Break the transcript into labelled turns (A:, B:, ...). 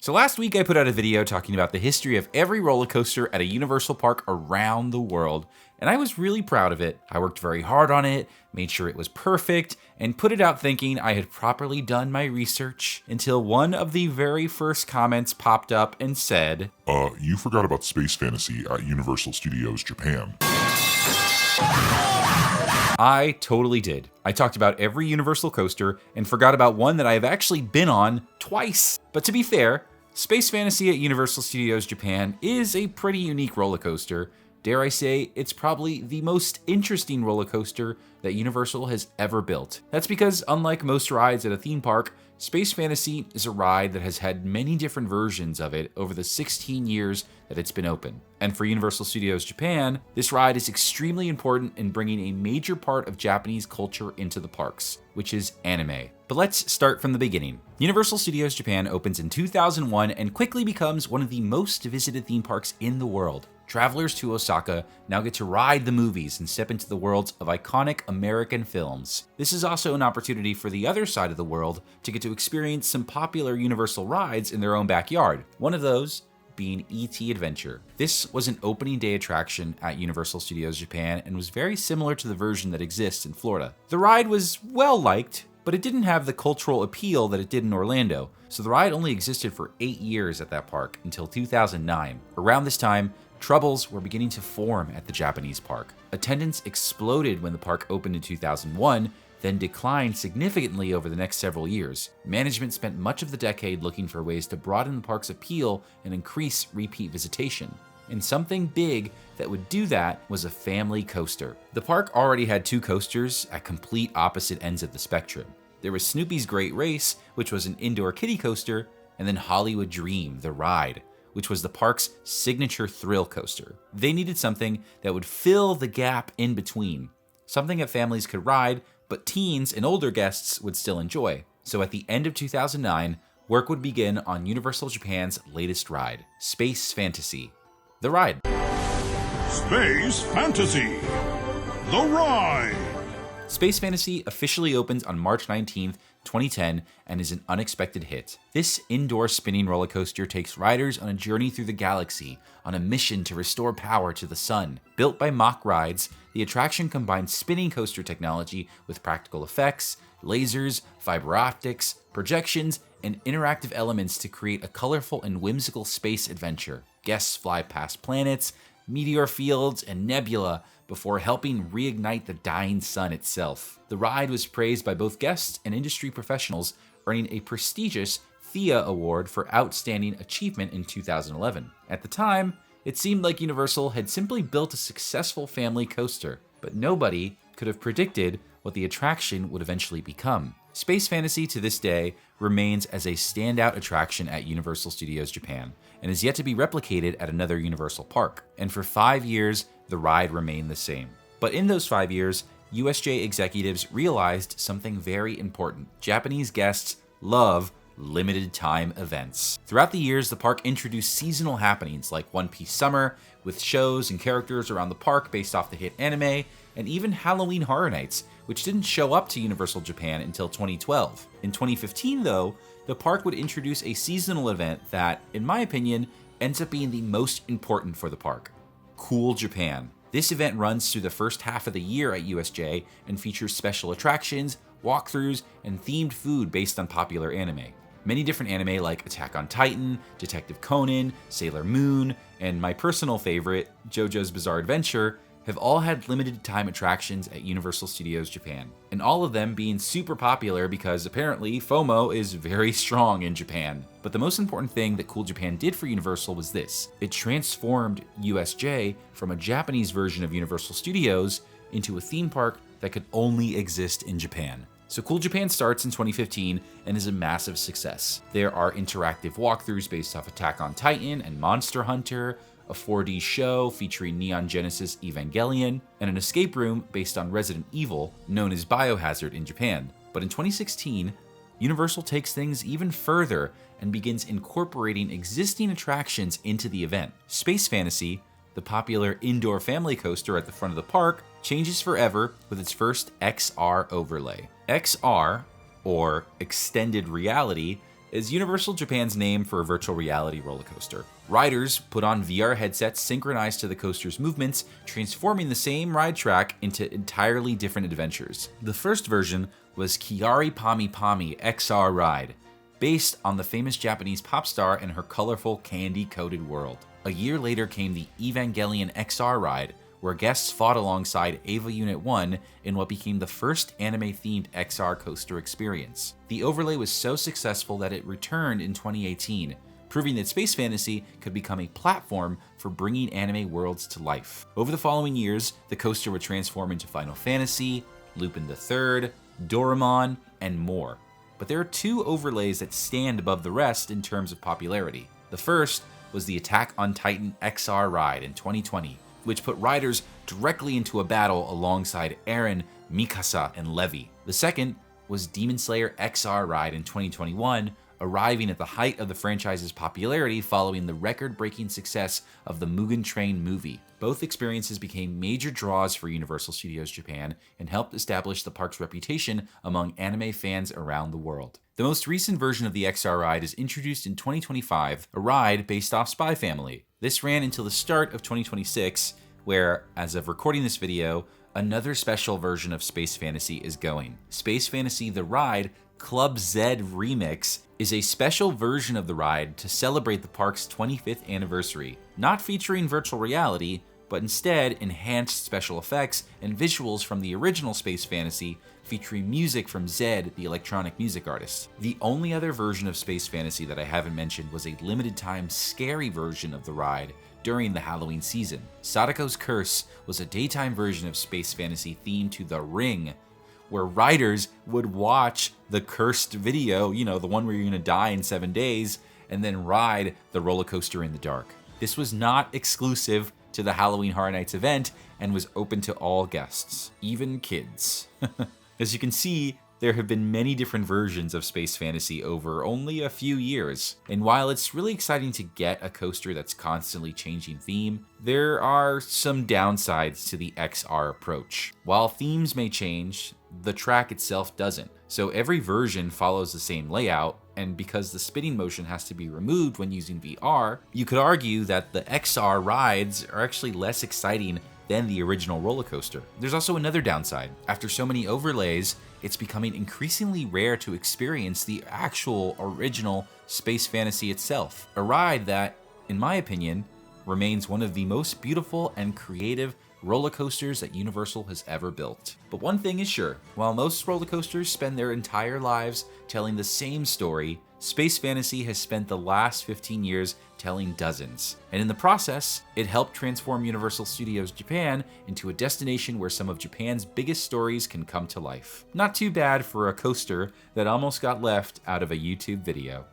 A: So last week I put out a video talking about the history of every roller coaster at a Universal park around the world, and I was really proud of it. I worked very hard on it, made sure it was perfect, and put it out thinking I had properly done my research until one of the very first comments popped up and said,
B: You forgot about Space Fantasy at Universal Studios Japan.
A: I totally did. I talked about every Universal coaster and forgot about one that I have actually been on twice. But to be fair, Space Fantasy at Universal Studios Japan is a pretty unique roller coaster. Dare I say, it's probably the most interesting roller coaster that Universal has ever built. That's because, unlike most rides at a theme park, Space Fantasy is a ride that has had many different versions of it over the 16 years that it's been open. And for Universal Studios Japan, this ride is extremely important in bringing a major part of Japanese culture into the parks, which is anime. But let's start from the beginning. Universal Studios Japan opens in 2001 and quickly becomes one of the most visited theme parks in the world. Travelers to Osaka now get to ride the movies and step into the worlds of iconic American films. This is also an opportunity for the other side of the world to get to experience some popular Universal rides in their own backyard. One of those being E.T. Adventure. This was an opening day attraction at Universal Studios Japan and was very similar to the version that exists in Florida. The ride was well liked, but it didn't have the cultural appeal that it did in Orlando, so the ride only existed for 8 years at that park until 2009. Around this time, troubles were beginning to form at the Japanese park. Attendance exploded when the park opened in 2001, then declined significantly over the next several years. Management spent much of the decade looking for ways to broaden the park's appeal and increase repeat visitation. And something big that would do that was a family coaster. The park already had 2 coasters at complete opposite ends of the spectrum. There was Snoopy's Great Race, which was an indoor kiddie coaster, and then Hollywood Dream, the ride, which was the park's signature thrill coaster. They needed something that would fill the gap in between, something that families could ride, but teens and older guests would still enjoy. So at the end of 2009, work would begin on Universal Japan's latest ride, Space Fantasy. The ride.
B: Space Fantasy, the ride!
A: Space Fantasy officially opens on March 19th, 2010, and is an unexpected hit. This indoor spinning roller coaster takes riders on a journey through the galaxy, on a mission to restore power to the sun. Built by Mach Rides, the attraction combines spinning coaster technology with practical effects, lasers, fiber optics, projections, and interactive elements to create a colorful and whimsical space adventure. Guests fly past planets, meteor fields, and nebula before helping reignite the dying sun itself. The ride was praised by both guests and industry professionals, earning a prestigious THEA Award for Outstanding Achievement in 2011. At the time, it seemed like Universal had simply built a successful family coaster, but nobody could have predicted what the attraction would eventually become. Space Fantasy to this day remains as a standout attraction at Universal Studios Japan and is yet to be replicated at another Universal park. And for 5 years, the ride remained the same. But in those 5 years, USJ executives realized something very important. Japanese guests love limited time events. Throughout the years, the park introduced seasonal happenings like One Piece Summer, with shows and characters around the park based off the hit anime, and even Halloween Horror Nights, which didn't show up to Universal Japan until 2012. In 2015, though, the park would introduce a seasonal event that, in my opinion, ends up being the most important for the park: Cool Japan. This event runs through the first half of the year at USJ and features special attractions, walkthroughs, and themed food based on popular anime. Many different anime like Attack on Titan, Detective Conan, Sailor Moon, and my personal favorite, JoJo's Bizarre Adventure, have all had limited time attractions at Universal Studios Japan, and all of them being super popular because apparently FOMO is very strong in Japan. But the most important thing that Cool Japan did for Universal was this: it transformed USJ from a Japanese version of Universal Studios into a theme park that could only exist in Japan. So Cool Japan starts in 2015 and is a massive success. There are interactive walkthroughs based off Attack on Titan and Monster Hunter, a 4D show featuring Neon Genesis Evangelion, and an escape room based on Resident Evil, known as Biohazard in Japan. But in 2016, Universal takes things even further and begins incorporating existing attractions into the event. Space Fantasy, the popular indoor family coaster at the front of the park, changes forever with its first XR overlay. XR, or extended reality, is Universal Japan's name for a virtual reality roller coaster. Riders put on VR headsets synchronized to the coaster's movements, transforming the same ride track into entirely different adventures. The first version was Kiari Pami Pami XR Ride, based on the famous Japanese pop star and her colorful candy-coated world. A year later came the Evangelion XR Ride, where guests fought alongside Eva Unit 1 in what became the first anime-themed XR coaster experience. The overlay was so successful that it returned in 2018, proving that Space Fantasy could become a platform for bringing anime worlds to life. Over the following years, the coaster would transform into Final Fantasy, Lupin III, Doraemon, and more. But there are two overlays that stand above the rest in terms of popularity. The first was the Attack on Titan XR Ride in 2020, which put riders directly into a battle alongside Eren, Mikasa, and Levi. The second was Demon Slayer XR Ride in 2021, arriving at the height of the franchise's popularity following the record-breaking success of the Mugen Train movie. Both experiences became major draws for Universal Studios Japan and helped establish the park's reputation among anime fans around the world. The most recent version of the XR ride is introduced in 2025, a ride based off Spy Family. This ran until the start of 2026, where, as of recording this video, another special version of Space Fantasy is going. Space Fantasy The Ride Club Z Remix is a special version of the ride to celebrate the park's 25th anniversary, not featuring virtual reality, but instead enhanced special effects and visuals from the original Space Fantasy, featuring music from Zed, the electronic music artist. The only other version of Space Fantasy that I haven't mentioned was a limited-time scary version of the ride during the Halloween season. Sadako's Curse was a daytime version of Space Fantasy themed to The Ring, where riders would watch the cursed video, the one where you're gonna die in 7 days, and then ride the roller coaster in the dark. This was not exclusive to the Halloween Horror Nights event and was open to all guests, even kids. As you can see, there have been many different versions of Space Fantasy over only a few years, and while it's really exciting to get a coaster that's constantly changing theme, there are some downsides to the XR approach. While themes may change, the track itself doesn't. So every version follows the same layout, and because the spinning motion has to be removed when using VR, you could argue that the XR rides are actually less exciting than the original roller coaster. There's also another downside. After so many overlays, it's becoming increasingly rare to experience the actual original Space Fantasy itself. A ride that, in my opinion, remains one of the most beautiful and creative roller coasters that Universal has ever built. But one thing is sure, while most roller coasters spend their entire lives telling the same story, Space Fantasy has spent the last 15 years telling dozens. And in the process, it helped transform Universal Studios Japan into a destination where some of Japan's biggest stories can come to life. Not too bad for a coaster that almost got left out of a YouTube video.